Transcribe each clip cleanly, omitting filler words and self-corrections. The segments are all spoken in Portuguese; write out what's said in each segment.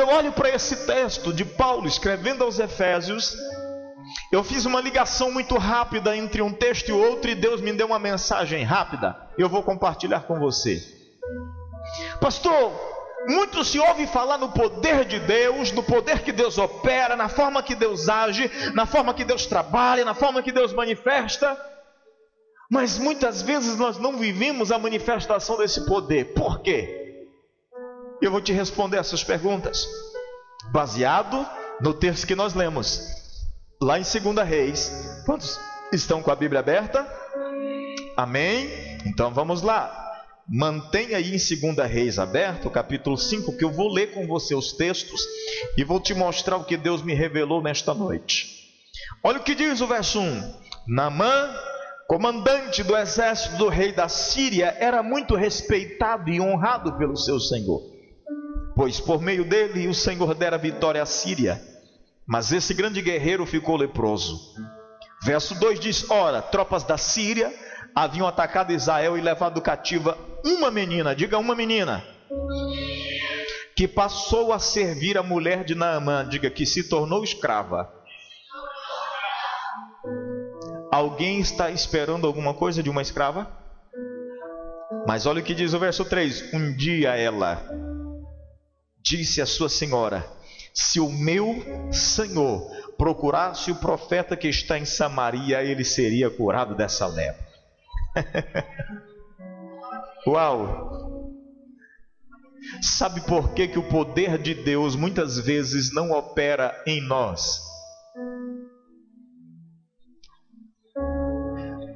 eu olho para esse texto de Paulo escrevendo aos Efésios, eu fiz uma ligação muito rápida entre um texto e outro, e Deus me deu uma mensagem rápida. Eu vou compartilhar com você. Pastor, muito se ouve falar no poder de Deus, no poder que Deus opera, na forma que Deus age, na forma que Deus trabalha, na forma que Deus manifesta, mas muitas vezes nós não vivemos a manifestação desse poder. Por quê? Eu vou te responder essas perguntas baseado no texto que nós lemos lá em 2 Reis. Quantos estão com a Bíblia aberta? Amém? Então vamos lá. Mantenha aí em 2 Reis aberto, capítulo 5, que eu vou ler com você os textos e vou te mostrar o que Deus me revelou nesta noite. Olha o que diz o verso 1. Naamã, comandante do exército do rei da Síria, era muito respeitado e honrado pelo seu senhor, pois por meio dele o Senhor dera vitória à Síria. Mas esse grande guerreiro ficou leproso. Verso 2 diz: ora, tropas da Síria haviam atacado Israel e levado cativa uma menina, diga uma menina, que passou a servir a mulher de Naamã, diga que se tornou escrava. Alguém está esperando alguma coisa de uma escrava? Mas olha o que diz o verso 3. Um dia ela disse à sua senhora: se o meu senhor procurasse o profeta que está em Samaria, ele seria curado dessa lepra. Uau! Sabe por que o poder de Deus muitas vezes não opera em nós?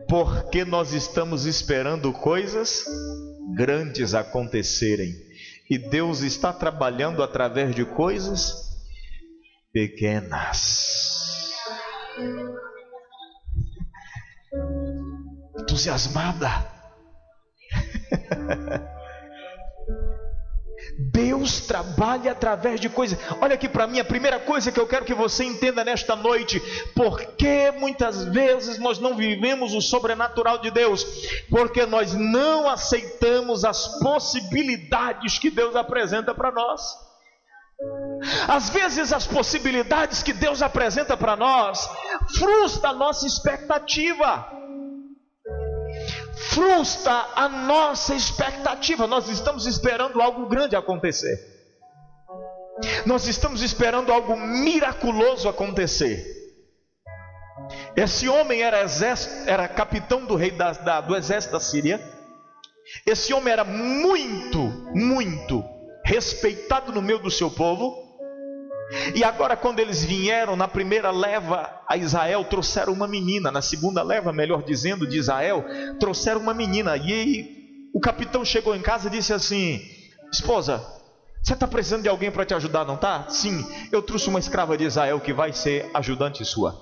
Porque nós estamos esperando coisas grandes acontecerem, e Deus está trabalhando através de coisas pequenas. Entusiasmada. Deus trabalha através de coisas. Olha aqui para mim, a primeira coisa que eu quero que você entenda nesta noite: porque muitas vezes nós não vivemos o sobrenatural de Deus, porque nós não aceitamos as possibilidades que Deus apresenta para nós. Às vezes as possibilidades que Deus apresenta para nós frustra a nossa expectativa. Frustra a nossa expectativa. Nós estamos esperando algo grande acontecer. Nós estamos esperando algo miraculoso acontecer. Esse homem era capitão do rei do exército da Síria. Esse homem era muito respeitado no meio do seu povo. E agora, quando eles vieram na primeira leva a Israel, trouxeram uma menina. Na segunda leva, melhor dizendo, de Israel, trouxeram uma menina. E aí, o capitão chegou em casa e disse assim: esposa, você está precisando de alguém para te ajudar, não está? Sim, eu trouxe uma escrava de Israel que vai ser ajudante sua.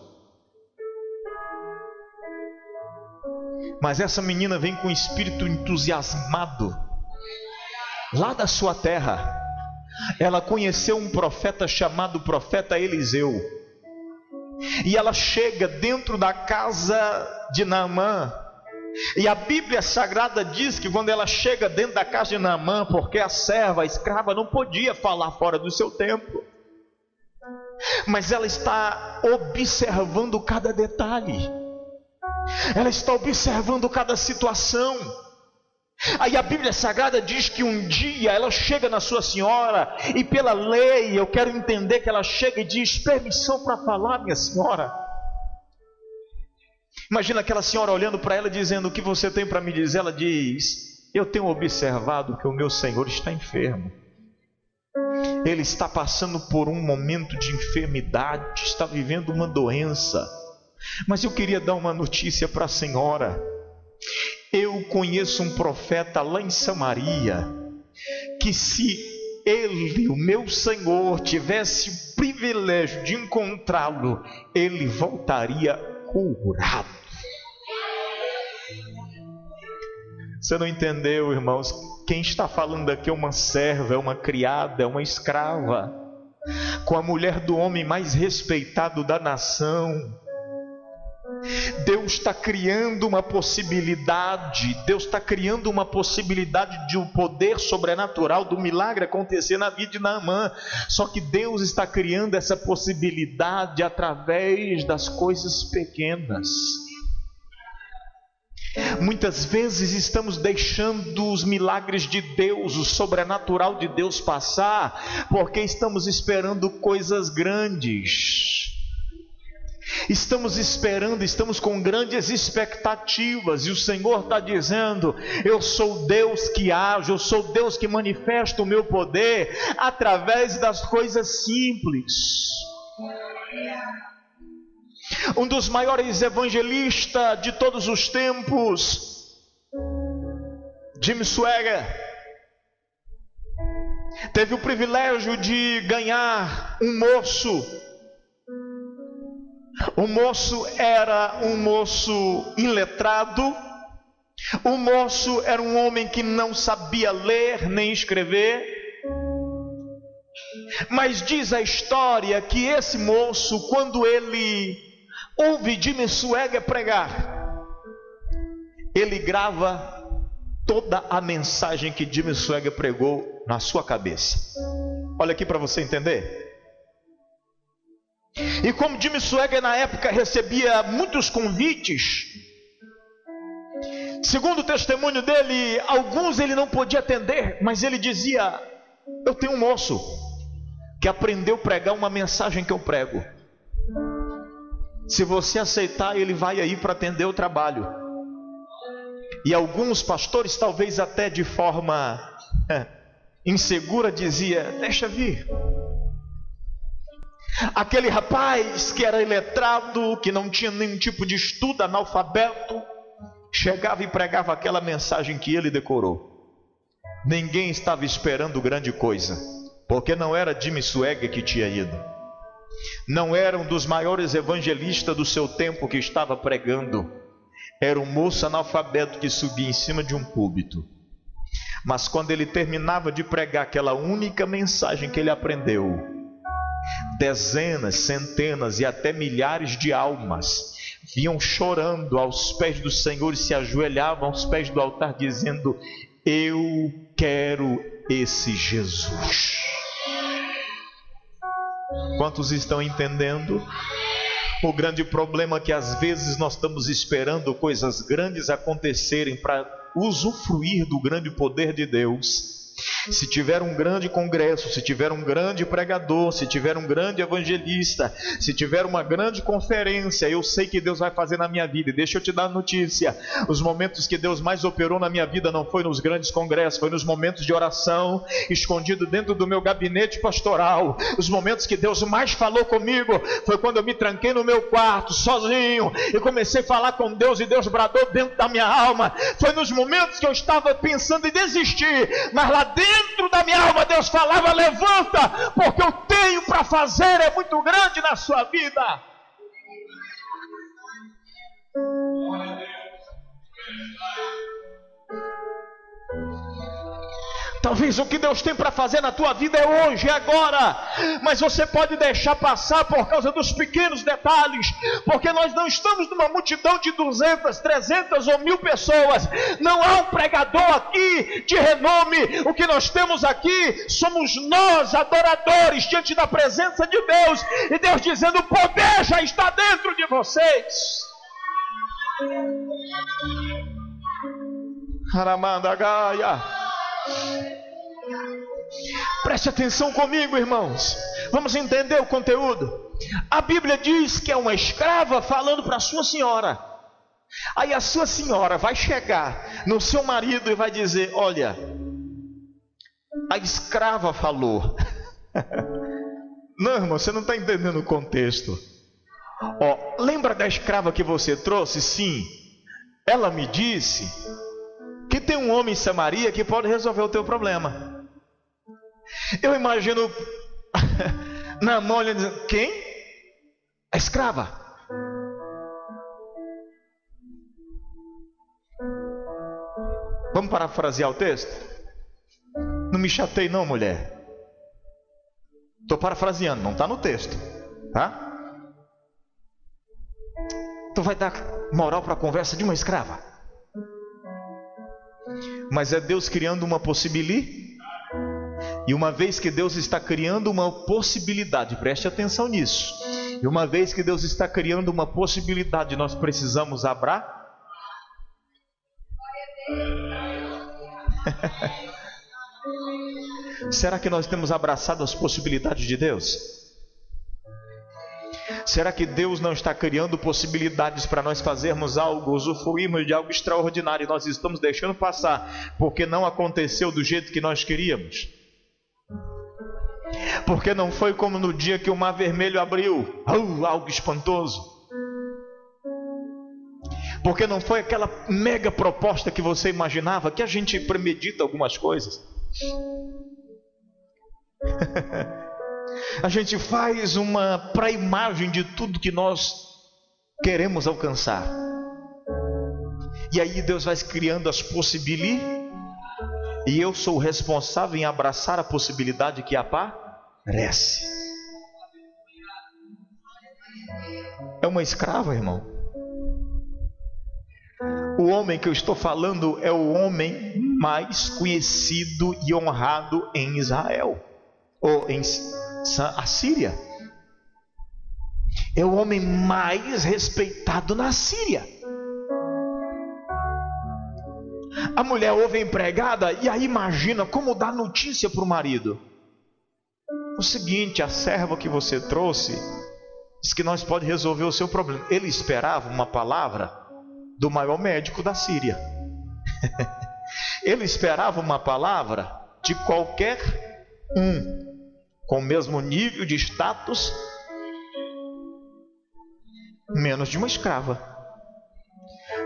Mas essa menina vem com um espírito entusiasmado lá da sua terra. Ela conheceu um profeta chamado profeta Eliseu, e ela chega dentro da casa de Naamã. E a Bíblia Sagrada diz que quando ela chega dentro da casa de Naamã, porque a serva, a escrava, não podia falar fora do seu tempo, mas ela está observando cada detalhe, ela está observando cada situação. Aí a Bíblia Sagrada diz que um dia ela chega na sua senhora, e pela lei eu quero entender que ela chega e diz: permissão para falar, minha senhora. Imagina aquela senhora olhando para ela dizendo: o que você tem para me dizer? Ela diz: eu tenho observado que o meu senhor está enfermo. Ele está passando por um momento de enfermidade, está vivendo uma doença. Mas eu queria dar uma notícia para a senhora. Eu conheço um profeta lá em Samaria, que se ele, o meu Senhor, tivesse o privilégio de encontrá-lo, ele voltaria curado. Você não entendeu, irmãos? Quem está falando aqui é uma serva, é uma criada, é uma escrava, com a mulher do homem mais respeitado da nação. Deus está criando uma possibilidade. Deus está criando uma possibilidade de um poder sobrenatural, do milagre acontecer na vida de Naamã. Só que Deus está criando essa possibilidade através das coisas pequenas. Muitas vezes estamos deixando os milagres de Deus, o sobrenatural de Deus passar, porque estamos esperando coisas grandes. Estamos esperando, estamos com grandes expectativas, e o Senhor está dizendo: eu sou Deus que age, eu sou Deus que manifesta o meu poder através das coisas simples. Um dos maiores evangelistas de todos os tempos, Jim Swaggart, teve o privilégio de ganhar um moço. O moço era um moço iletrado. O moço era um homem que não sabia ler nem escrever. Mas diz a história que esse moço, quando ele ouve Jim Swaggart pregar, ele grava toda a mensagem que Jim Swaggart pregou na sua cabeça. Olha aqui para você entender. E como Jim Swaggart na época recebia muitos convites, segundo o testemunho dele, alguns ele não podia atender, mas ele dizia: eu tenho um moço que aprendeu a pregar uma mensagem que eu prego. Se você aceitar, ele vai aí para atender o trabalho. E alguns pastores, talvez até de forma insegura, dizia: deixa vir. Aquele rapaz que era iletrado, que não tinha nenhum tipo de estudo, analfabeto, chegava e pregava aquela mensagem que ele decorou. Ninguém estava esperando grande coisa, porque não era Jim Swaggart que tinha ido, não era um dos maiores evangelistas do seu tempo que estava pregando, era um moço analfabeto que subia em cima de um púlpito. Mas quando ele terminava de pregar aquela única mensagem que ele aprendeu, dezenas, centenas e até milhares de almas vinham chorando aos pés do Senhor e se ajoelhavam aos pés do altar dizendo: eu quero esse Jesus. Quantos estão entendendo? O grande problema é que às vezes nós estamos esperando coisas grandes acontecerem para usufruir do grande poder de Deus. Se tiver um grande congresso, se tiver um grande pregador, se tiver um grande evangelista, se tiver uma grande conferência, eu sei que Deus vai fazer na minha vida. E deixa eu te dar a notícia: os momentos que Deus mais operou na minha vida não foi nos grandes congressos, foi nos momentos de oração, escondido dentro do meu gabinete pastoral. Os momentos que Deus mais falou comigo foi quando eu me tranquei no meu quarto, sozinho, e comecei a falar com Deus, e Deus bradou dentro da minha alma. Foi nos momentos que eu estava pensando em desistir, mas lá dentro da minha alma Deus falava: levanta, porque eu tenho para fazer é muito grande na sua vida. Talvez o que Deus tem para fazer na tua vida é hoje, é agora, mas você pode deixar passar por causa dos pequenos detalhes, porque nós não estamos numa multidão de 200, 300 ou 1000 pessoas. Não há um pregador aqui de renome. O que nós temos aqui somos nós, adoradores, diante da presença de Deus, e Deus dizendo: o poder já está dentro de vocês. Aramanda Gaia. Preste atenção comigo, irmãos. Vamos entender o conteúdo. A Bíblia diz que é uma escrava falando para a sua senhora. Aí a sua senhora vai chegar no seu marido e vai dizer: olha, a escrava falou. Não, irmão, você não está entendendo o contexto. Lembra da escrava que você trouxe? Sim. Ela me disse que tem um homem em Samaria que pode resolver o teu problema. Eu imagino na mão ele dizendo: quem? A escrava. Vamos parafrasear o texto? Não me chatei não, mulher. Estou parafraseando, não está no texto, tá? Tu vai dar moral para a conversa de uma escrava? Mas é Deus criando uma possibilidade. E uma vez que Deus está criando uma possibilidade, preste atenção nisso. E uma vez que Deus está criando uma possibilidade, nós precisamos abraçar. Será que nós temos abraçado as possibilidades de Deus? Será que Deus não está criando possibilidades para nós fazermos algo, usufruirmos de algo extraordinário e nós estamos deixando passar porque não aconteceu do jeito que nós queríamos? Porque não foi como no dia que o Mar Vermelho abriu, algo espantoso. Porque não foi aquela mega proposta que você imaginava, que a gente premedita algumas coisas. A gente faz uma pré-imagem de tudo que nós queremos alcançar. E aí Deus vai criando as possibilidades. E eu sou o responsável em abraçar a possibilidade que aparece. É uma escrava, irmão. O homem que eu estou falando é o homem mais conhecido e honrado em Israel, ou em Assíria. É o homem mais respeitado na Síria. A mulher ouve a empregada e aí imagina como dar notícia para o marido. O seguinte, a serva que você trouxe diz que nós pode resolver o seu problema. Ele esperava uma palavra do maior médico da Síria. Ele esperava uma palavra de qualquer com o mesmo nível de status, menos de uma escrava.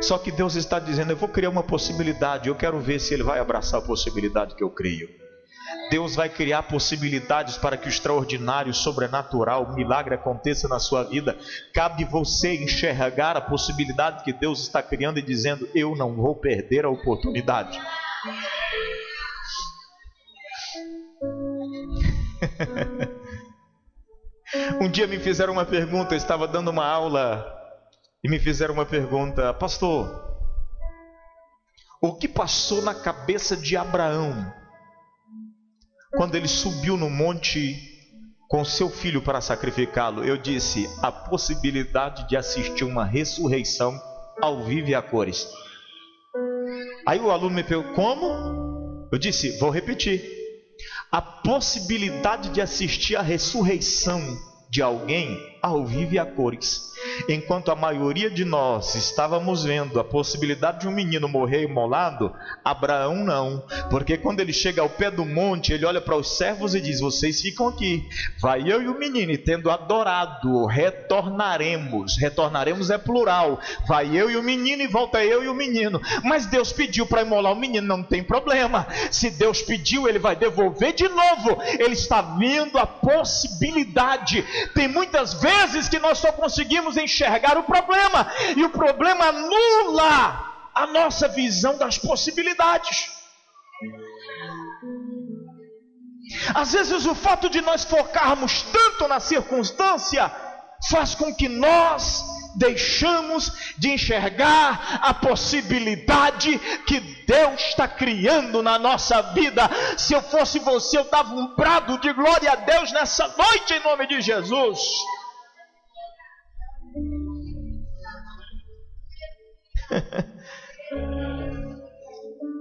Só que Deus está dizendo, eu vou criar uma possibilidade, eu quero ver se Ele vai abraçar a possibilidade que eu crio. Deus vai criar possibilidades para que o extraordinário, o sobrenatural, o milagre aconteça na sua vida. Cabe você enxergar a possibilidade que Deus está criando e dizendo, eu não vou perder a oportunidade. Um dia me fizeram uma pergunta, eu estava dando uma aula e me fizeram uma pergunta, pastor, o que passou na cabeça de Abraão quando ele subiu no monte com seu filho para sacrificá-lo? Eu disse, a possibilidade de assistir uma ressurreição ao vivo e a cores. Aí o aluno me perguntou, como? Eu disse, vou repetir. A possibilidade de assistir a ressurreição de alguém ao vivo e a cores. Enquanto a maioria de nós estávamos vendo a possibilidade de um menino morrer imolado, Abraão não, porque quando ele chega ao pé do monte, ele olha para os servos e diz, vocês ficam aqui, vai eu e o menino, e tendo adorado, retornaremos é plural, vai eu e o menino e volta eu e o menino. Mas Deus pediu para imolar o menino, não tem problema, se Deus pediu, Ele vai devolver de novo. Ele está vendo a possibilidade. Tem muitas vezes que nós só conseguimos enxergar o problema, e o problema anula a nossa visão das possibilidades. Às vezes o fato de nós focarmos tanto na circunstância faz com que nós deixamos de enxergar a possibilidade que Deus está criando na nossa vida. Se eu fosse você, eu dava um brado de glória a Deus nessa noite em nome de Jesus.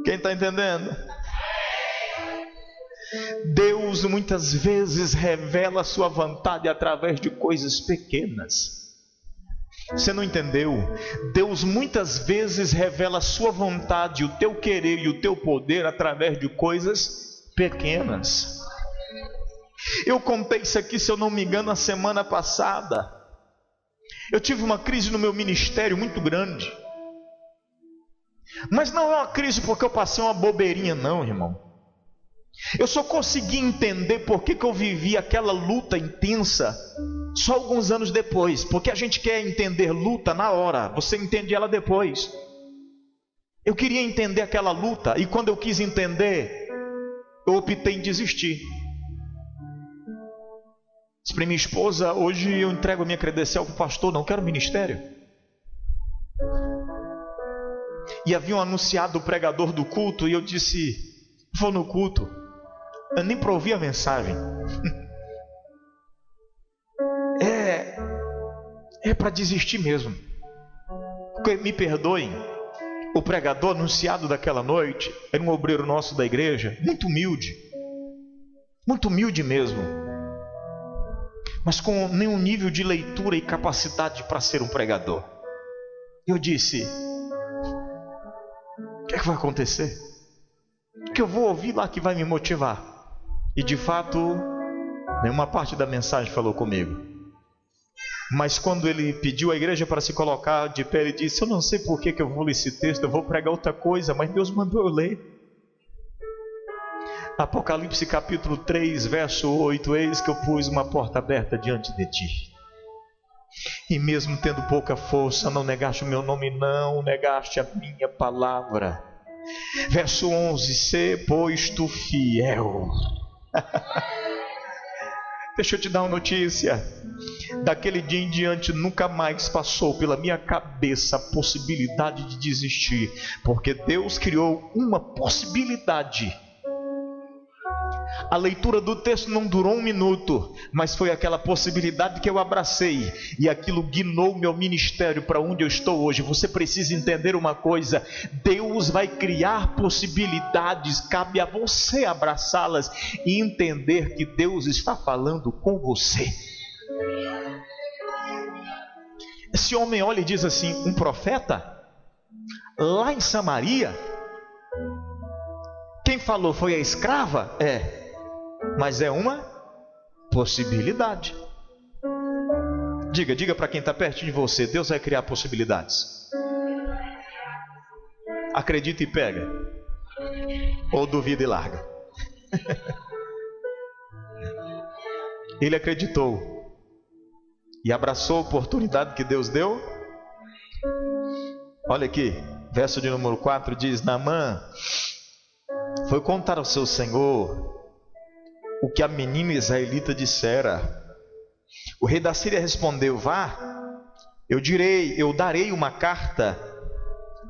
Quem está entendendo? Deus muitas vezes revela a sua vontade através de coisas pequenas. Você não entendeu? Deus muitas vezes revela a sua vontade, o teu querer e o teu poder através de coisas pequenas. Eu contei isso aqui, se eu não me engano, a semana passada. Eu tive uma crise no meu ministério muito grande. Mas não é uma crise porque eu passei uma bobeirinha, não, irmão. Eu só consegui entender por que eu vivi aquela luta intensa só alguns anos depois. Porque a gente quer entender luta na hora, você entende ela depois. Eu queria entender aquela luta, e quando eu quis entender, eu optei em desistir. Disse para minha esposa, hoje eu entrego a minha credencial para o pastor, não quero ministério. e haviam anunciado o pregador do culto, e eu disse: vou no culto. Eu nem para ouvir a mensagem. É para desistir mesmo. Me perdoem, o pregador anunciado daquela noite era um obreiro nosso da igreja, muito humilde mesmo, mas com nenhum nível de leitura e capacidade para ser um pregador. Eu disse: o que é que vai acontecer? O que eu vou ouvir lá que vai me motivar? E de fato, nenhuma parte da mensagem falou comigo. Mas quando ele pediu à igreja para se colocar de pé, ele disse: eu não sei por que eu vou ler esse texto, eu vou pregar outra coisa, mas Deus mandou eu ler. Apocalipse capítulo 3, verso 8: eis que eu pus uma porta aberta diante de ti, e mesmo tendo pouca força, não negaste o meu nome, não negaste a minha palavra. Verso 11: sê, pois, tu fiel. Deixa eu te dar uma notícia. Daquele dia em diante nunca mais passou pela minha cabeça a possibilidade de desistir, porque Deus criou uma possibilidade. A leitura do texto não durou 1 minuto, mas foi aquela possibilidade que eu abracei, e aquilo guinou meu ministério para onde eu estou hoje. Você precisa entender uma coisa: Deus vai criar possibilidades, cabe a você abraçá-las e entender que Deus está falando com você. Esse homem olha e diz assim: um profeta? Lá em Samaria? Quem falou foi a escrava? Mas é uma possibilidade. Diga para quem está pertinho de você: Deus vai criar possibilidades. Acredita e pega, ou duvida e larga. Ele acreditou e abraçou a oportunidade que Deus deu. Olha aqui, verso de número 4 diz: Naamã foi contar ao seu senhor o que a menina israelita dissera. O rei da Síria respondeu: vá, eu darei uma carta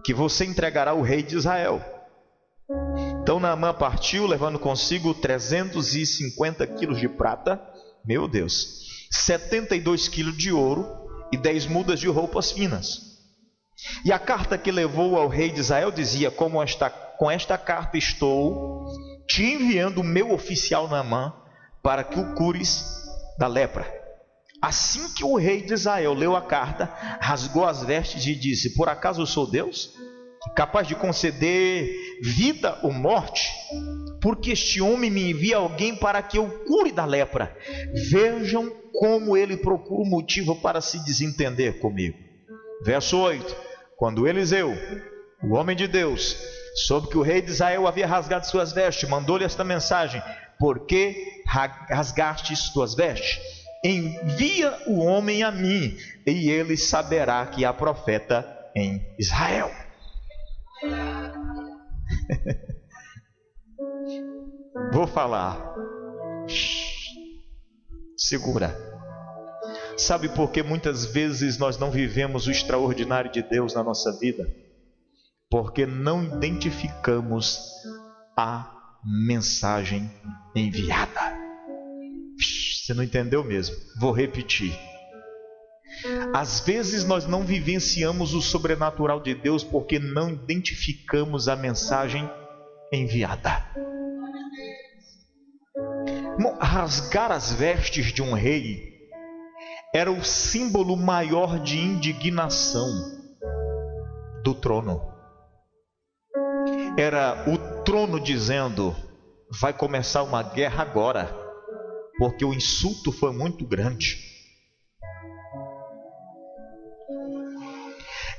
que você entregará ao rei de Israel. Então Naamã partiu, levando consigo 350 quilos de prata, meu Deus, 72 quilos de ouro e 10 mudas de roupas finas. E a carta que levou ao rei de Israel dizia: com esta carta estou te enviando o meu oficial Naamã para que o cures da lepra. Assim que o rei de Israel leu a carta, rasgou as vestes e disse: por acaso eu sou Deus, capaz de conceder vida ou morte? Porque este homem me envia alguém para que eu cure da lepra. Vejam como ele procura um motivo para se desentender comigo. Verso 8: quando Eliseu, o homem de Deus, soube que o rei de Israel havia rasgado suas vestes, mandou-lhe esta mensagem: por que rasgastes tuas vestes? Envia o homem a mim, e ele saberá que há profeta em Israel. Vou falar. Segura. Sabe por que muitas vezes nós não vivemos o extraordinário de Deus na nossa vida? Porque não identificamos a mensagem enviada. Você não entendeu mesmo? Vou repetir. Às vezes nós não vivenciamos o sobrenatural de Deus porque não identificamos a mensagem enviada. Rasgar as vestes de um rei era o símbolo maior de indignação do trono. Era o trono dizendo: vai começar uma guerra agora, porque o insulto foi muito grande.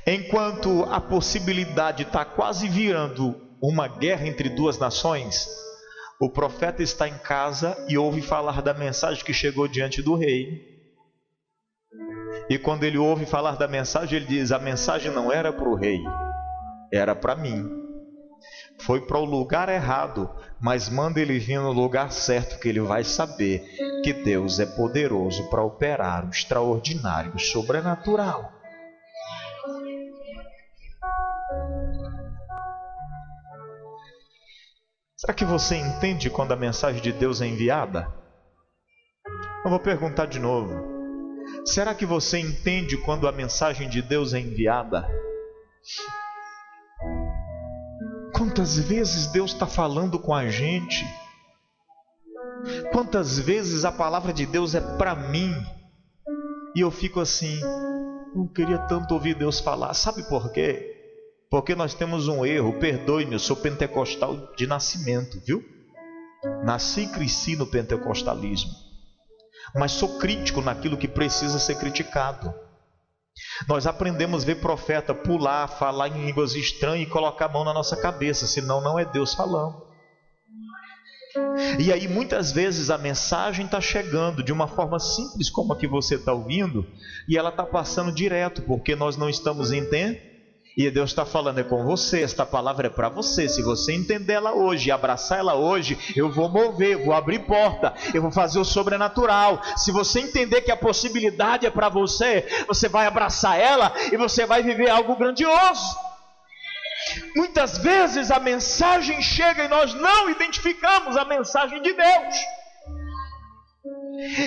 Enquanto a possibilidade está quase virando uma guerra entre duas nações, o profeta está em casa e ouve falar da mensagem que chegou diante do rei. E quando ele ouve falar da mensagem, ele diz: a mensagem não era para o rei, era para mim. Foi para o lugar errado, mas manda ele vir no lugar certo, que ele vai saber que Deus é poderoso para operar o extraordinário, o sobrenatural. Será que você entende quando a mensagem de Deus é enviada? Eu vou perguntar de novo. Será que você entende quando a mensagem de Deus é enviada? Quantas vezes Deus está falando com a gente? Quantas vezes a palavra de Deus é para mim? E eu fico assim, não queria tanto ouvir Deus falar. Sabe por quê? Porque nós temos um erro. Perdoe-me, eu sou pentecostal de nascimento, viu? Nasci e cresci no pentecostalismo, mas sou crítico naquilo que precisa ser criticado. Nós aprendemos a ver profeta pular, falar em línguas estranhas e colocar a mão na nossa cabeça, senão não é Deus falando. E aí muitas vezes a mensagem está chegando de uma forma simples como a que você está ouvindo, e ela está passando direto, porque nós não estamos entendendo. E Deus está falando, é com você, esta palavra é para você. Se você entender ela hoje, abraçar ela hoje, eu vou mover, vou abrir porta, eu vou fazer o sobrenatural. Se você entender que a possibilidade é para você, você vai abraçar ela e você vai viver algo grandioso. Muitas vezes a mensagem chega e nós não identificamos a mensagem de Deus.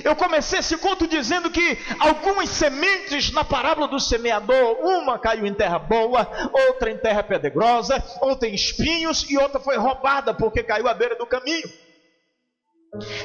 Eu comecei esse conto dizendo que algumas sementes na parábola do semeador, uma caiu em terra boa, outra em terra pedregosa, outra em espinhos e outra foi roubada porque caiu à beira do caminho.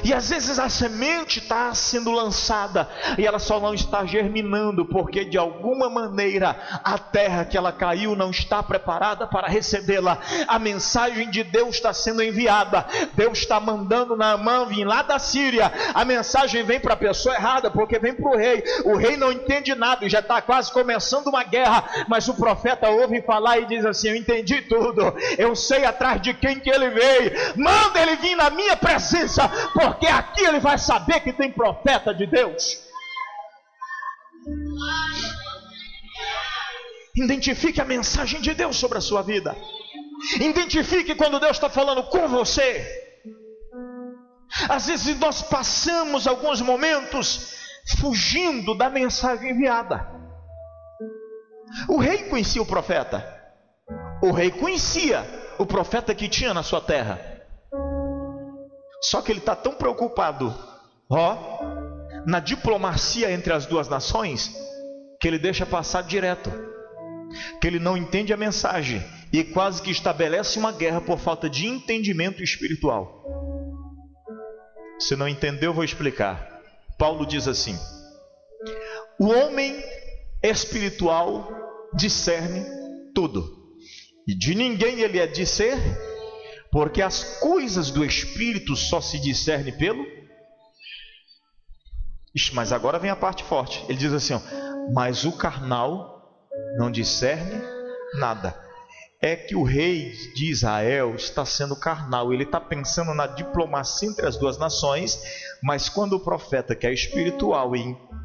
E às vezes a semente está sendo lançada e ela só não está germinando porque de alguma maneira a terra que ela caiu não está preparada para recebê-la. A mensagem de Deus está sendo enviada. Deus está mandando Naamã vir lá da Síria. A mensagem vem para a pessoa errada porque vem para o rei. O rei não entende nada e já está quase começando uma guerra, mas o profeta ouve falar e diz assim, eu entendi tudo, eu sei atrás de quem que ele veio, manda ele vir na minha presença, porque aqui ele vai saber que tem profeta de Deus. Identifique a mensagem de Deus sobre a sua vida. Identifique quando Deus está falando com você. Às vezes nós passamos alguns momentos fugindo da mensagem enviada. O rei conhecia o profeta. O rei conhecia o profeta que tinha na sua terra. Só que ele está tão preocupado, na diplomacia entre as duas nações, que ele deixa passar direto, que ele não entende a mensagem e quase que estabelece uma guerra por falta de entendimento espiritual. Se não entendeu, eu vou explicar. Paulo diz assim: o homem espiritual discerne tudo, e de ninguém ele é discer, porque as coisas do Espírito só se discerne pelo... Mas agora vem a parte forte. Ele diz assim, mas o carnal não discerne nada. É que o rei de Israel está sendo carnal. Ele está pensando na diplomacia entre as duas nações, mas quando o profeta, que é espiritual,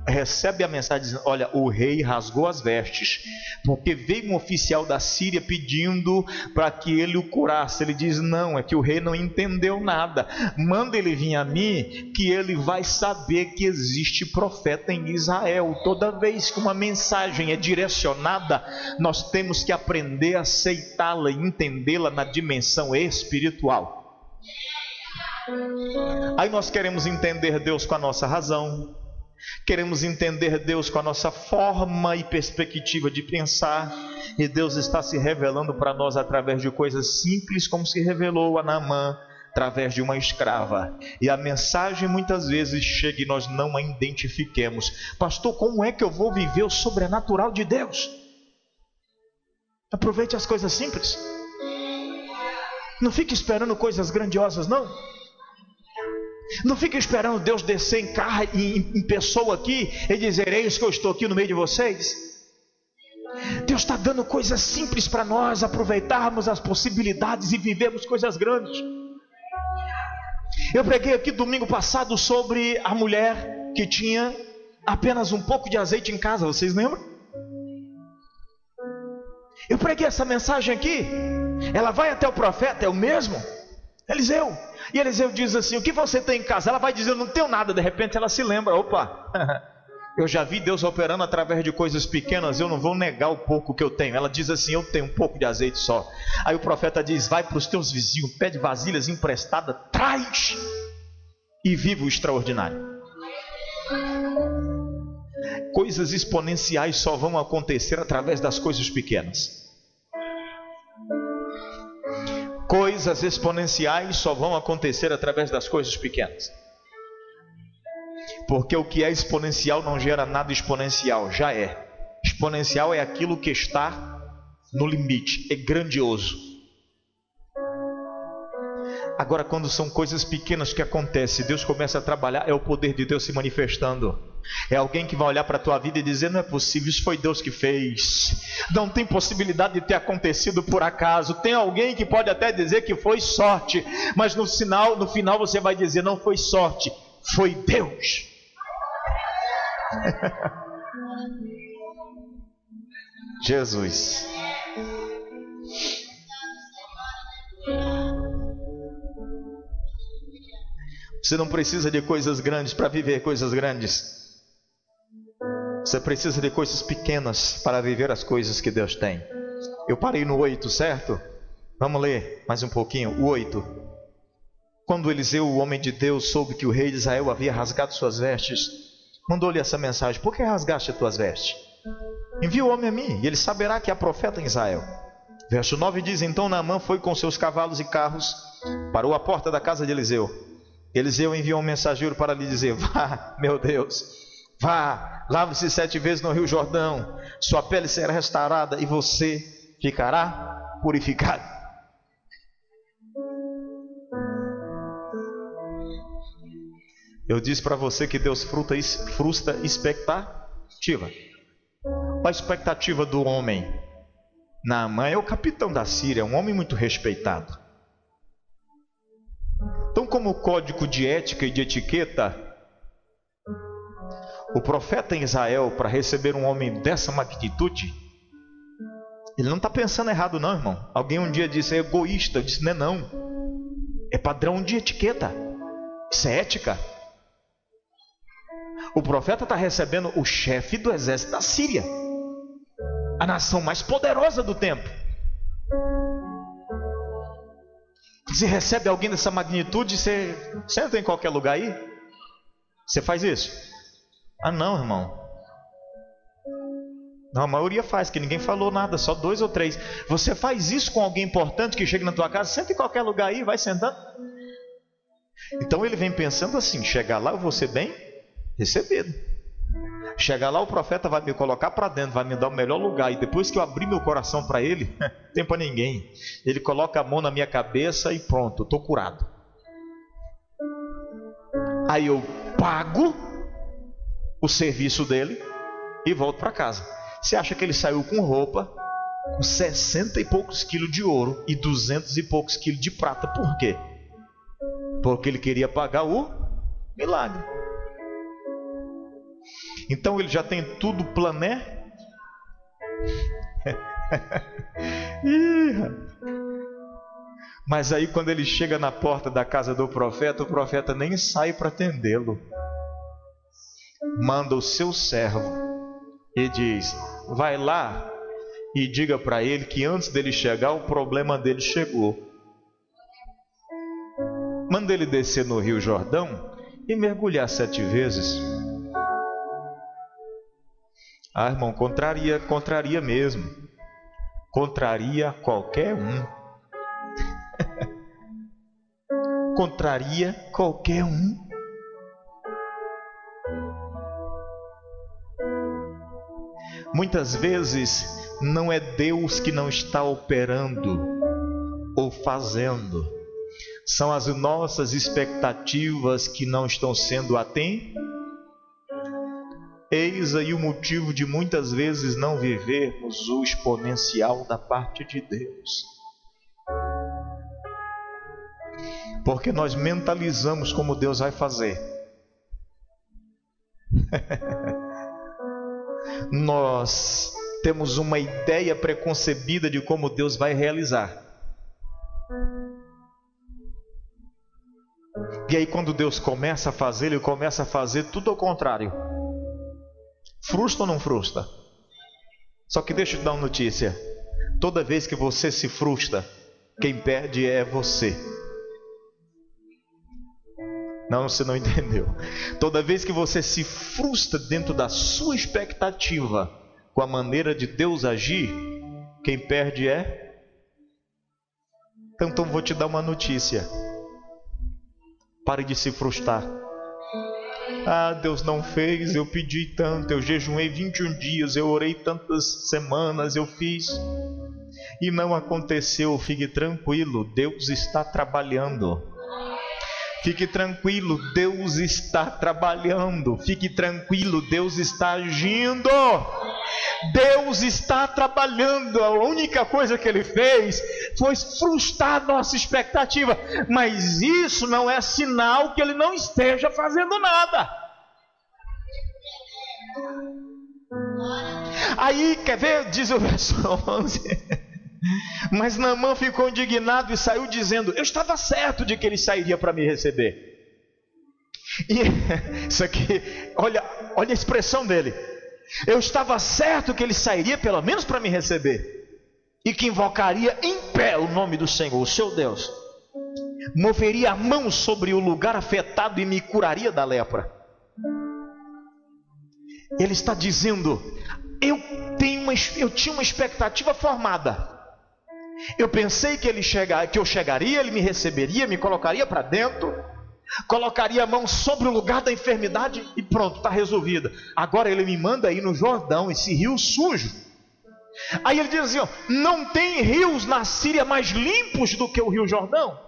recebe a mensagem dizendo, olha, o rei rasgou as vestes, porque veio um oficial da Síria pedindo para que ele o curasse. Ele diz, não, é que o rei não entendeu nada, manda ele vir a mim, que ele vai saber que existe profeta em Israel. Toda vez que uma mensagem é direcionada, nós temos que aprender a aceitá-la e entendê-la na dimensão espiritual. Aí nós queremos entender Deus com a nossa razão, queremos entender Deus com a nossa forma e perspectiva de pensar, e Deus está se revelando para nós através de coisas simples, como se revelou a Naamã através de uma escrava. E a mensagem muitas vezes chega e nós não a identifiquemos. Pastor, como é que eu vou viver o sobrenatural de Deus? Aproveite as coisas simples. Não fique esperando coisas grandiosas, não. Não fique esperando Deus descer em carro, em pessoa aqui e dizer, eis que eu estou aqui no meio de vocês. Deus está dando coisas simples para nós aproveitarmos as possibilidades e vivermos coisas grandes. Eu preguei aqui domingo passado sobre a mulher que tinha apenas um pouco de azeite em casa, vocês lembram? Eu preguei essa mensagem aqui. Ela vai até o profeta, é o mesmo? Eliseu. E Eliseu diz assim, o que você tem em casa? Ela vai dizer, eu não tenho nada. De repente ela se lembra, opa, Eu já vi Deus operando através de coisas pequenas. Eu não vou negar o pouco que eu tenho. Ela diz assim: eu tenho um pouco de azeite só. Aí o profeta diz: vai para os teus vizinhos, pede vasilhas emprestadas, traz e viva o extraordinário. Coisas exponenciais só vão acontecer através das coisas pequenas. Coisas exponenciais só vão acontecer através das coisas pequenas. Porque o que é exponencial não gera nada exponencial, já é. Exponencial é aquilo que está no limite, é grandioso. Agora, quando são coisas pequenas que acontecem, Deus começa a trabalhar, é o poder de Deus se manifestando. É alguém que vai olhar para a tua vida e dizer: não é possível, isso foi Deus que fez. Não tem possibilidade de ter acontecido por acaso. Tem alguém que pode até dizer que foi sorte, mas no final você vai dizer: não foi sorte, foi Deus. Jesus. Você não precisa de coisas grandes para viver coisas grandes. Você precisa de coisas pequenas para viver as coisas que Deus tem. Eu parei no 8, certo? Vamos ler mais um pouquinho, o 8. Quando Eliseu, o homem de Deus, soube que o rei de Israel havia rasgado suas vestes, mandou-lhe essa mensagem: por que rasgaste as tuas vestes? Envia o homem a mim, e ele saberá que há profeta em Israel. Verso 9 diz: então Naamã foi com seus cavalos e carros, parou à porta da casa de Eliseu. Eliseu enviou um mensageiro para lhe dizer: vá, meu Deus, vá, lave-se 7 vezes no rio Jordão, sua pele será restaurada e você ficará purificado. Eu disse para você que Deus frustra expectativa. A expectativa do homem. Naamã é o capitão da Síria, um homem muito respeitado. Então, como código de ética e de etiqueta, o profeta em Israel, para receber um homem dessa magnitude, ele não está pensando errado não, irmão. Alguém um dia disse: é egoísta. Eu disse: não. É padrão de etiqueta. Isso é ética. O profeta está recebendo o chefe do exército da Síria, a nação mais poderosa do tempo. Se recebe alguém dessa magnitude, você senta em qualquer lugar aí? Você faz isso? Ah, não, irmão. Não, a maioria faz, que ninguém falou nada, só 2 ou 3. Você faz isso com alguém importante que chega na tua casa? Senta em qualquer lugar aí, vai sentando. Então ele vem pensando assim: chegar lá eu vou ser bem recebido. Chegar lá o profeta vai me colocar para dentro, vai me dar o melhor lugar. E depois que eu abrir meu coração para ele, não tem para ninguém. Ele coloca a mão na minha cabeça e pronto, eu estou curado. Aí eu pago o serviço dele e volto para casa. Você acha que ele saiu com roupa, com 60 e poucos quilos de ouro e 200 e poucos quilos de prata? Por quê? Porque ele queria pagar o milagre. Então ele já tem tudo plané. Mas aí quando ele chega na porta da casa do profeta, o profeta nem sai para atendê-lo. Manda o seu servo e diz: vai lá e diga para ele que antes dele chegar, o problema dele chegou. Manda ele descer no rio Jordão e mergulhar 7 vezes. Ah, irmão, contraria mesmo. Contraria qualquer um. Contraria qualquer um. Muitas vezes não é Deus que não está operando ou fazendo. São as nossas expectativas que não estão sendo atendidas. Eis aí o motivo de muitas vezes não vivermos o exponencial da parte de Deus. Porque nós mentalizamos como Deus vai fazer. Nós temos uma ideia preconcebida de como Deus vai realizar. E aí quando Deus começa a fazer, Ele começa a fazer tudo ao contrário. Frustra ou não frustra? Só que deixa eu te dar uma notícia. Toda vez que você se frustra, quem perde é você. Não, você não entendeu. Toda vez que você se frustra dentro da sua expectativa com a maneira de Deus agir, quem perde é... Então vou te dar uma notícia. Pare de se frustrar. Ah, Deus não fez, eu pedi tanto, eu jejuei 21 dias, eu orei tantas semanas, eu fiz e não aconteceu. Fique tranquilo, Deus está trabalhando. Fique tranquilo, Deus está trabalhando. Fique tranquilo, Deus está agindo. Deus está trabalhando. A única coisa que Ele fez foi frustrar nossa expectativa. Mas isso não é sinal que Ele não esteja fazendo nada. Aí, quer ver? Diz o verso 11. Mas Naamã ficou indignado e saiu dizendo: eu estava certo de que ele sairia para me receber. E isso aqui, olha a expressão dele. Eu estava certo que ele sairia pelo menos para me receber, e que invocaria em pé o nome do Senhor, o seu Deus, moveria a mão sobre o lugar afetado e me curaria da lepra. Ele está dizendo: eu tinha uma expectativa formada. Eu pensei que eu chegaria, ele me receberia, me colocaria para dentro, colocaria a mão sobre o lugar da enfermidade e pronto, está resolvida. Agora ele me manda ir no Jordão, esse rio sujo. Aí ele diz assim: ó, não tem rios na Síria mais limpos do que o rio Jordão?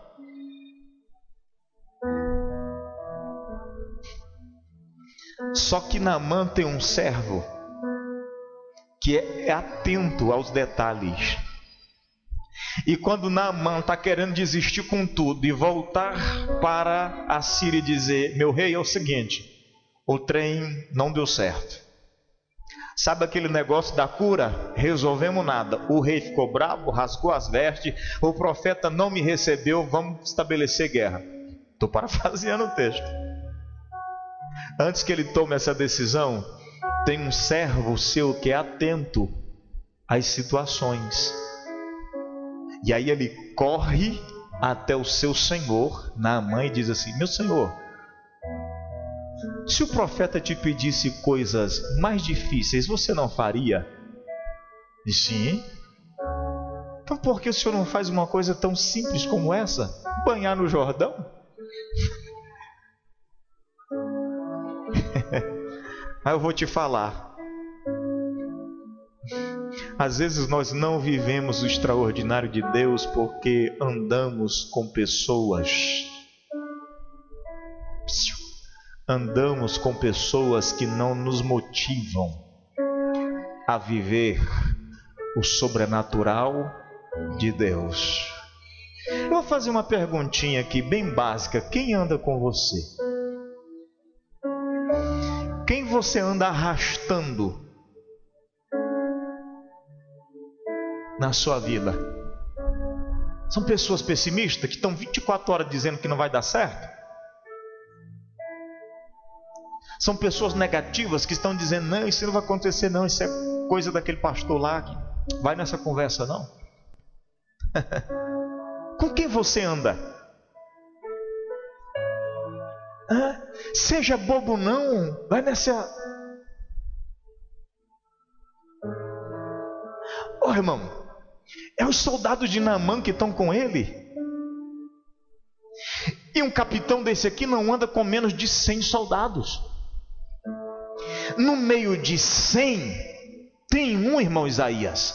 Só que Naamã tem um servo que é atento aos detalhes. E quando Naamã está querendo desistir com tudo e voltar para a Síria e dizer: meu rei, é o seguinte, o trem não deu certo. Sabe aquele negócio da cura? Resolvemos nada. O rei ficou bravo, rasgou as vestes, o profeta não me recebeu, vamos estabelecer guerra. Estou parafraseando o texto. Antes que ele tome essa decisão, tem um servo seu que é atento às situações. E aí ele corre até o seu senhor, Naamã, e diz assim: meu senhor, se o profeta te pedisse coisas mais difíceis, você não faria? E sim. Então por que o senhor não faz uma coisa tão simples como essa? Banhar no Jordão? Aí eu vou te falar. Às vezes nós não vivemos o extraordinário de Deus porque andamos com pessoas. Andamos com pessoas que não nos motivam a viver o sobrenatural de Deus. Eu vou fazer uma perguntinha aqui bem básica. Quem anda com você? Quem você anda arrastando na sua vida? São pessoas pessimistas que estão 24 horas dizendo que não vai dar certo? São pessoas negativas que estão dizendo: não, isso não vai acontecer não, isso é coisa daquele pastor lá, que vai nessa conversa não. Com quem você anda? Seja bobo não, vai nessa... Irmão, é os soldados de Naamã que estão com ele. E um capitão desse aqui não anda com menos de 100 soldados. No meio de 100 tem um, irmão Isaías,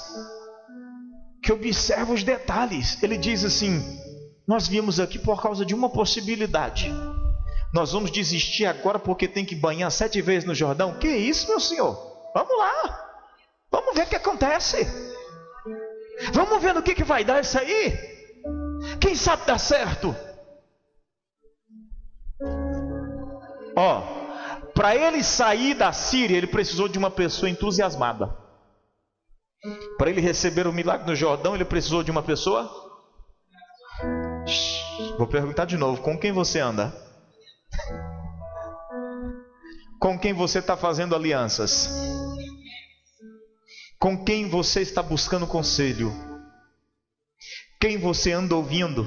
que observa os detalhes. Ele diz assim: nós viemos aqui por causa de uma possibilidade. Nós vamos desistir agora porque tem que banhar 7 vezes no Jordão? Que isso, meu senhor? Vamos lá, vamos ver o que acontece. Vamos ver no que vai dar isso aí. Quem sabe dar certo? Para ele sair da Síria, ele precisou de uma pessoa entusiasmada. Para ele receber o milagre no Jordão, ele precisou de uma pessoa... Vou perguntar de novo: com quem você anda? Com quem você está fazendo alianças? Com quem você está buscando conselho? Quem você anda ouvindo?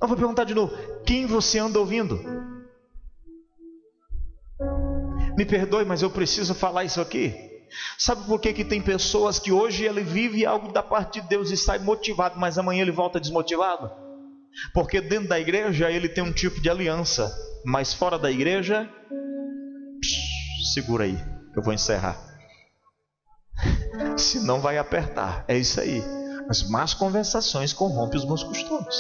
Eu vou perguntar de novo. Quem você anda ouvindo? Me perdoe, mas eu preciso falar isso aqui. Sabe por que tem pessoas que hoje ele vive algo da parte de Deus e sai motivado, mas amanhã ele volta desmotivado? Porque dentro da igreja ele tem um tipo de aliança, mas fora da igreja, segura aí, eu vou encerrar. Senão vai apertar. É isso aí. As más conversações corrompem os bons costumes.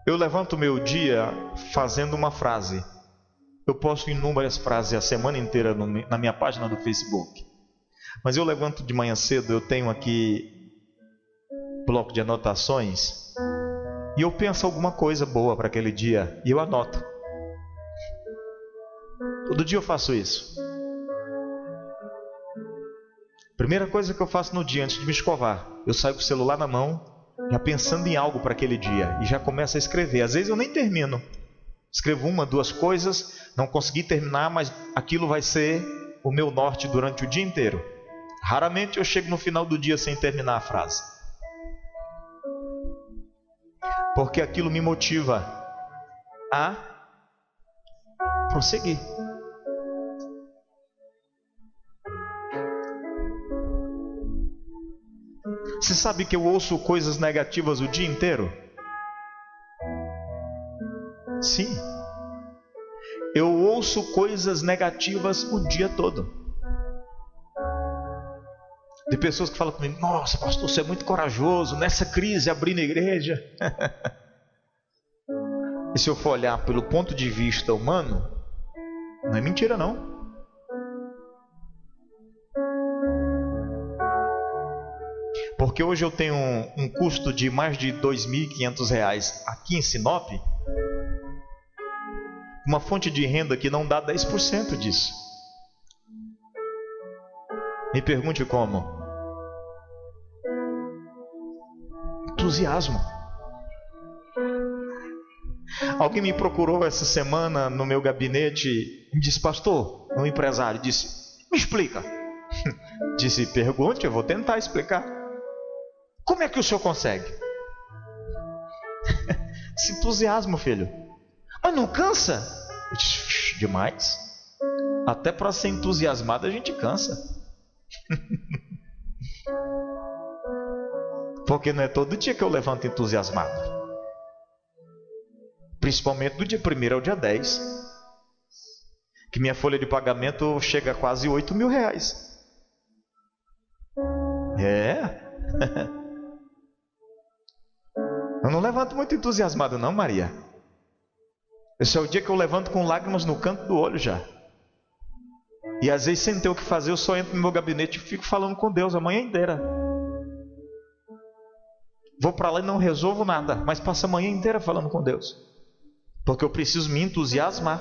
Eu levanto meu dia fazendo uma frase. Eu posto inúmeras frases a semana inteira na minha página do Facebook. Mas eu levanto de manhã cedo, eu tenho aqui bloco de anotações. E eu penso alguma coisa boa para aquele dia e eu anoto. Todo dia eu faço isso. Primeira coisa que eu faço no dia antes de me escovar, eu saio com o celular na mão, já pensando em algo para aquele dia, e já começo a escrever. Às vezes eu nem termino. Escrevo uma, duas coisas, não consegui terminar, mas aquilo vai ser o meu norte durante o dia inteiro. Raramente eu chego no final do dia sem terminar a frase. Porque aquilo me motiva a prosseguir. Você sabe que eu ouço coisas negativas o dia inteiro? Sim. Eu ouço coisas negativas o dia todo. De pessoas que falam comigo: nossa, pastor, você é muito corajoso nessa crise, abrindo a igreja. E se eu for olhar pelo ponto de vista humano, não é mentira não. Porque hoje eu tenho um custo de mais de R$ 2.500 aqui em Sinop. Uma fonte de renda que não dá 10% disso. Me pergunte como. Entusiasmo. Alguém me procurou essa semana no meu gabinete e disse: pastor, um empresário, disse: me explica. Disse: pergunte, eu vou tentar explicar. Como é que o senhor consegue? Esse entusiasmo, filho. Mas não cansa? Eu disse: demais. Até para ser entusiasmado a gente cansa. Porque não é todo dia que eu levanto entusiasmado. Principalmente do dia 1º ao dia 10. Que minha folha de pagamento chega a quase R$8.000. É. Eu não levanto muito entusiasmado não, Maria. Esse é o dia que eu levanto com lágrimas no canto do olho já. E às vezes sem ter o que fazer, eu só entro no meu gabinete e fico falando com Deus a manhã inteira. Vou para lá e não resolvo nada, mas passo a manhã inteira falando com Deus. Porque eu preciso me entusiasmar.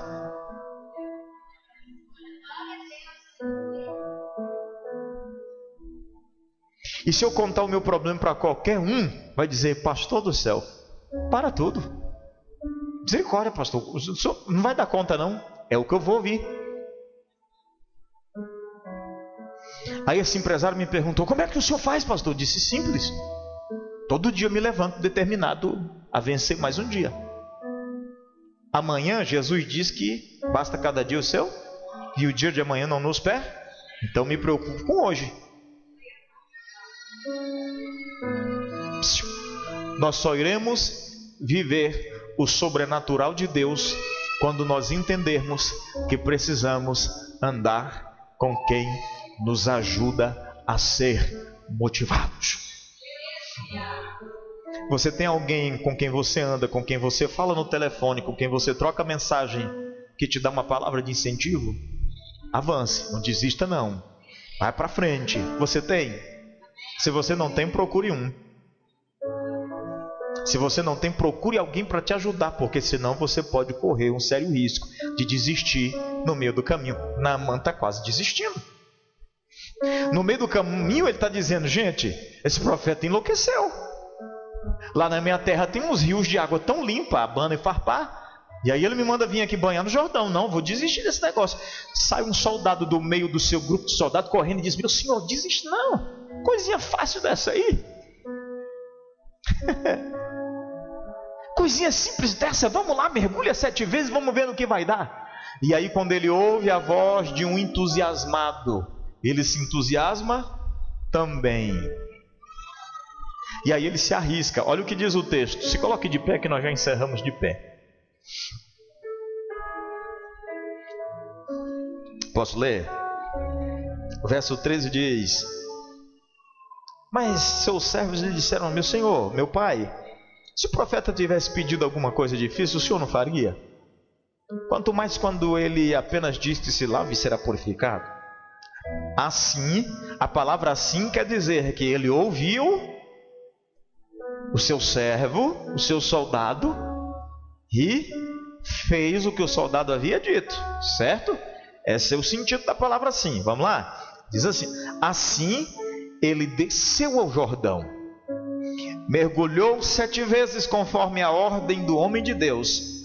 E se eu contar o meu problema para qualquer um, vai dizer: pastor do céu, para tudo. Misericórdia, pastor, o senhor não vai dar conta não. É o que eu vou ouvir. Aí esse empresário me perguntou: como é que o senhor faz, pastor? Eu disse: simples. Todo dia eu me levanto determinado a vencer mais um dia. Amanhã Jesus diz que basta cada dia o seu, e o dia de amanhã não nos perde. Então me preocupo com hoje. Nós só iremos viver o sobrenatural de Deus quando nós entendermos que precisamos andar com quem nos ajuda a ser motivados. Você tem alguém com quem você anda, com quem você fala no telefone, com quem você troca mensagem, que te dá uma palavra de incentivo? Avance, não desista não. Vai para frente. Você tem? Se você não tem, procure um. Se você não tem, procure alguém para te ajudar, porque senão você pode correr um sério risco de desistir no meio do caminho. Naaman está quase desistindo. No meio do caminho ele está dizendo: gente, esse profeta enlouqueceu. Lá na minha terra tem uns rios de água tão limpa, Abana e Farpar. E aí ele me manda vir aqui banhar no Jordão. Não, vou desistir desse negócio. Sai um soldado do meio do seu grupo de soldados correndo e diz: meu senhor, desiste não. Coisinha fácil dessa aí. Coisinha simples dessa. Vamos lá, mergulha 7 vezes, vamos ver no que vai dar. E aí quando ele ouve a voz de um entusiasmado, ele se entusiasma também. E aí ele se arrisca. Olha o que diz o texto. Se coloque de pé que nós já encerramos de pé. Posso ler? O verso 13 diz: mas seus servos lhe disseram: meu senhor, meu pai, se o profeta tivesse pedido alguma coisa difícil, o senhor não faria? Quanto mais quando ele apenas disse: se lave e será purificado. Assim, a palavra assim quer dizer que ele ouviu o seu servo, o seu soldado, e fez o que o soldado havia dito, certo? Esse é o sentido da palavra assim. Vamos lá? Diz assim: assim ele desceu ao Jordão, mergulhou 7 vezes conforme a ordem do homem de Deus,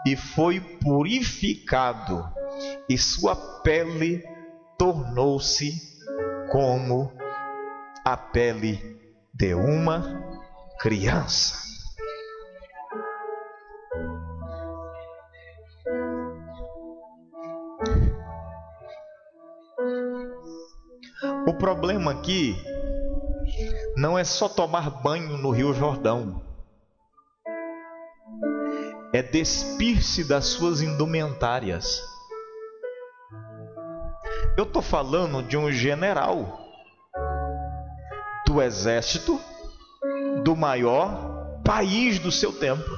e foi purificado, e sua pele tornou-se como a pele de uma criança. O problema aqui não é só tomar banho no Rio Jordão, é despir-se das suas indumentárias. Eu estou falando de um general do exército do maior país do seu tempo.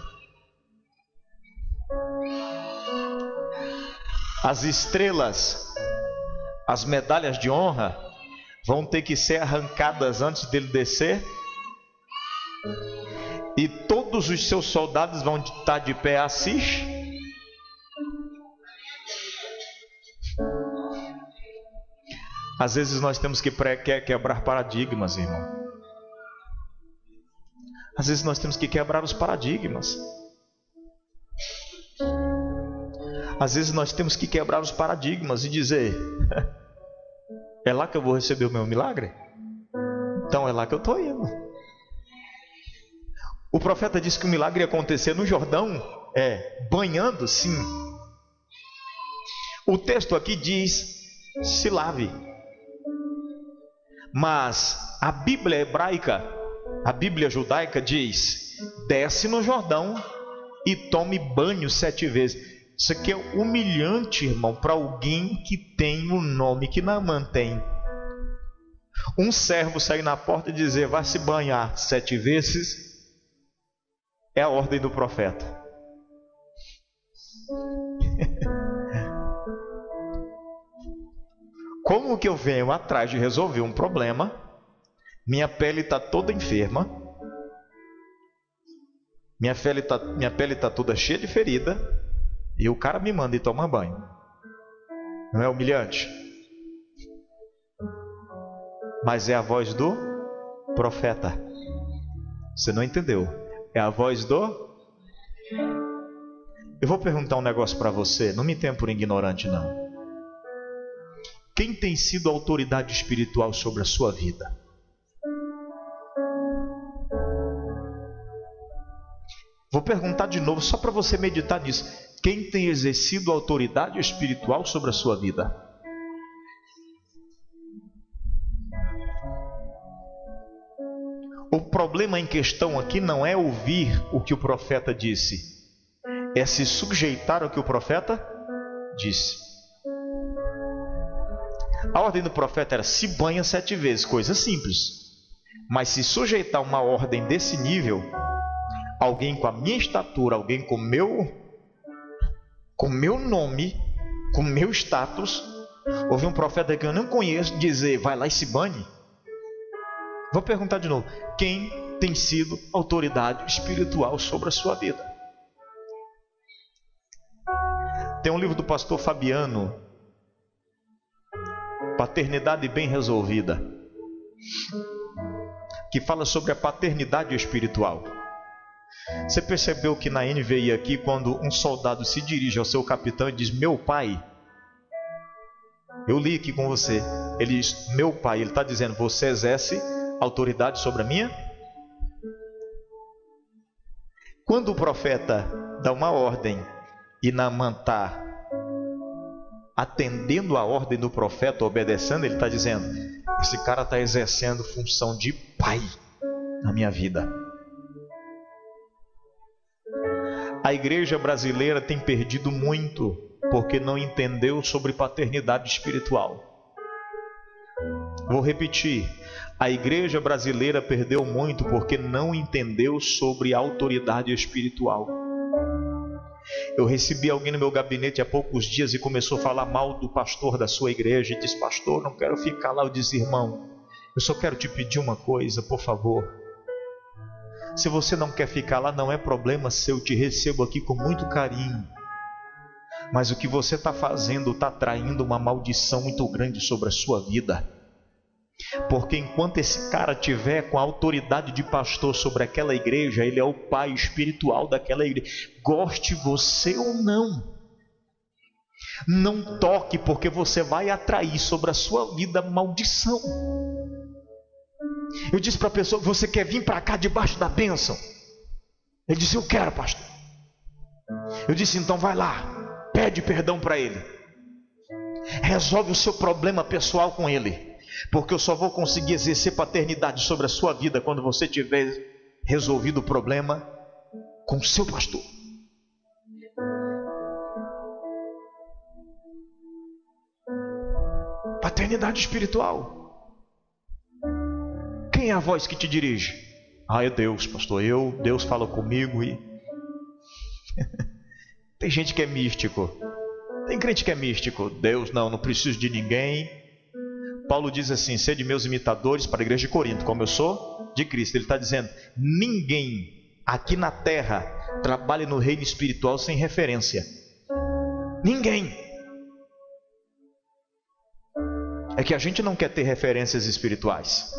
As estrelas, as medalhas de honra vão ter que ser arrancadas antes dele descer, e todos os seus soldados vão estar de pé a Assis. Às vezes nós temos que quebrar paradigmas, irmão. Às vezes nós temos que quebrar os paradigmas. Às vezes nós temos que quebrar os paradigmas e dizer: é lá que eu vou receber o meu milagre? Então é lá que eu estou indo. O profeta disse que o milagre ia acontecer no Jordão, banhando, sim. O texto aqui diz: se lave. Mas a Bíblia hebraica, a Bíblia judaica diz: desce no Jordão e tome banho 7 vezes. Isso aqui é humilhante, irmão, para alguém que tem um nome que Naamã tem. Um servo sair na porta e dizer: vai se banhar 7 vezes, é a ordem do profeta. Como que eu venho atrás de resolver um problema? Minha pele está toda enferma, minha pele está toda cheia de ferida, e o cara me manda ir tomar banho. Não é humilhante? Mas é a voz do profeta. Você não entendeu? É a voz do... Eu vou perguntar um negócio para você. Não me tenha por ignorante, não. Quem tem sido a autoridade espiritual sobre a sua vida? Vou perguntar de novo, só para você meditar nisso. Quem tem exercido a autoridade espiritual sobre a sua vida? O problema em questão aqui não é ouvir o que o profeta disse, é se sujeitar ao que o profeta disse. A ordem do profeta era: se banha 7 vezes, coisa simples. Mas se sujeitar uma ordem desse nível, alguém com a minha estatura, alguém com meu nome, com meu status, ouvi um profeta que eu não conheço dizer: vai lá e se banhe. Vou perguntar de novo: quem tem sido autoridade espiritual sobre a sua vida? Tem um livro do pastor Fabiano Paternidade bem resolvida, que fala sobre a paternidade espiritual. Você percebeu que na NVI aqui, quando um soldado se dirige ao seu capitão e diz, meu pai, eu li aqui com você, ele diz, meu pai, ele está dizendo, você exerce autoridade sobre a minha? Quando o profeta dá uma ordem e Naamã está atendendo a ordem do profeta, obedecendo, ele está dizendo, esse cara está exercendo função de pai na minha vida. A igreja brasileira tem perdido muito porque não entendeu sobre paternidade espiritual. Vou repetir, a igreja brasileira perdeu muito porque não entendeu sobre autoridade espiritual. Eu recebi alguém no meu gabinete há poucos dias e começou a falar mal do pastor da sua igreja e disse, pastor, não quero ficar lá. Eu disse, irmão, eu só quero te pedir uma coisa, por favor. Se você não quer ficar lá, não é problema seu, eu te recebo aqui com muito carinho. Mas o que você está fazendo está traindo uma maldição muito grande sobre a sua vida. Porque enquanto esse cara tiver com a autoridade de pastor sobre aquela igreja, ele é o pai espiritual daquela igreja. Goste você ou não. Não toque, porque você vai atrair sobre a sua vida maldição. Eu disse para a pessoa, você quer vir para cá debaixo da bênção? Ele disse, eu quero, pastor. Eu disse, então vai lá, pede perdão para ele. Resolve o seu problema pessoal com ele. Porque eu só vou conseguir exercer paternidade sobre a sua vida quando você tiver resolvido o problema com o seu pastor. Paternidade espiritual. Quem é a voz que te dirige? É Deus, pastor. Deus fala comigo e... Tem gente que é místico. Tem crente que é místico. Deus não preciso de ninguém. Paulo diz assim, sede meus imitadores para a igreja de Corinto, como eu sou de Cristo. Ele está dizendo, ninguém aqui na terra trabalha no reino espiritual sem referência. Ninguém. É que a gente não quer ter referências espirituais.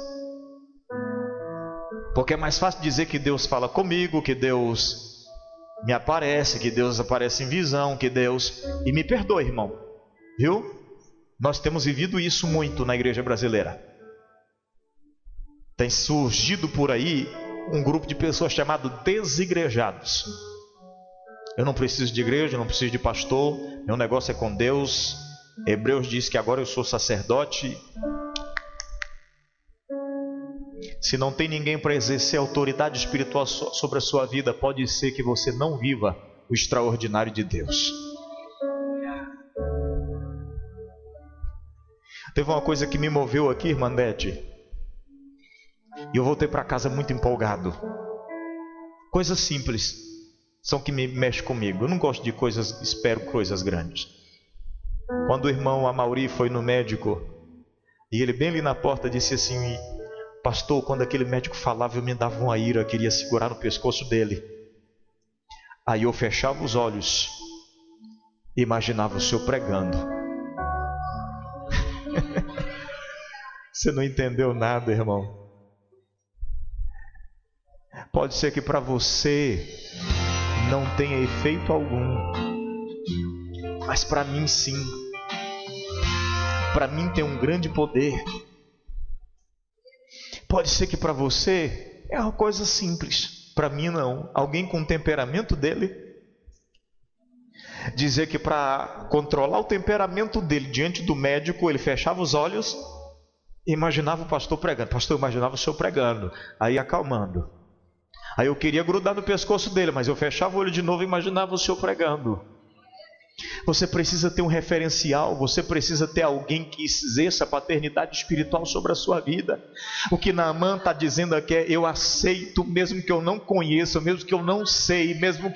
Porque é mais fácil dizer que Deus fala comigo, que Deus me aparece, que Deus aparece em visão, que Deus... E me perdoe, irmão, viu? Nós temos vivido isso muito na igreja brasileira. Tem surgido por aí um grupo de pessoas chamado desigrejados. Eu não preciso de igreja, eu não preciso de pastor, meu negócio é com Deus. Hebreus diz que agora eu sou sacerdote. Se não tem ninguém para exercer autoridade espiritual sobre a sua vida, pode ser que você não viva o extraordinário de Deus. Teve uma coisa que me moveu aqui, irmã Nete, e eu voltei para casa muito empolgado. Coisas simples são que me mexem comigo. Eu não gosto de coisas, espero coisas grandes. Quando o irmão Amauri foi no médico, e ele bem ali na porta disse assim, pastor, quando aquele médico falava eu me dava uma ira, eu queria segurar no pescoço dele. Aí eu fechava os olhos e imaginava o senhor pregando. Você não entendeu nada, irmão. Pode ser que para você não tenha efeito algum, mas para mim sim. Para mim tem um grande poder. Pode ser que para você é uma coisa simples, para mim não. Alguém com o temperamento dele dizer que para controlar o temperamento dele diante do médico, ele fechava os olhos e imaginava o pastor pregando. Pastor, eu imaginava o senhor pregando, aí acalmando. Aí eu queria grudar no pescoço dele, mas eu fechava o olho de novo e imaginava o senhor pregando. Você precisa ter um referencial, você precisa ter alguém que exerça a paternidade espiritual sobre a sua vida. O que Naamã está dizendo aqui é, eu aceito, mesmo que eu não conheça, mesmo que eu não sei, mesmo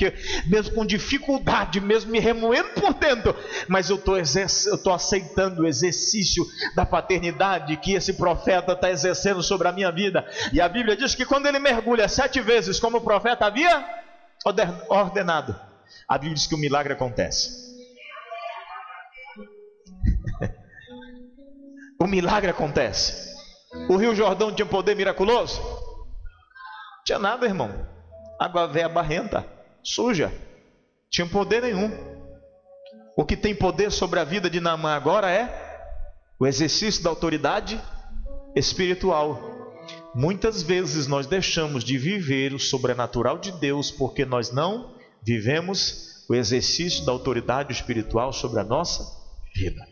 com dificuldade, mesmo me remoendo por dentro, mas eu estou aceitando o exercício da paternidade que esse profeta está exercendo sobre a minha vida. E a Bíblia diz que quando ele mergulha 7 vezes, como o profeta havia ordenado, a Bíblia diz que o milagre acontece. o milagre acontece. O Rio Jordão tinha poder miraculoso? Não tinha nada, irmão. Água velha barrenta, suja. Tinha poder nenhum. O que tem poder sobre a vida de Naamã agora é o exercício da autoridade espiritual. Muitas vezes nós deixamos de viver o sobrenatural de Deus porque nós não vivemos o exercício da autoridade espiritual sobre a nossa vida.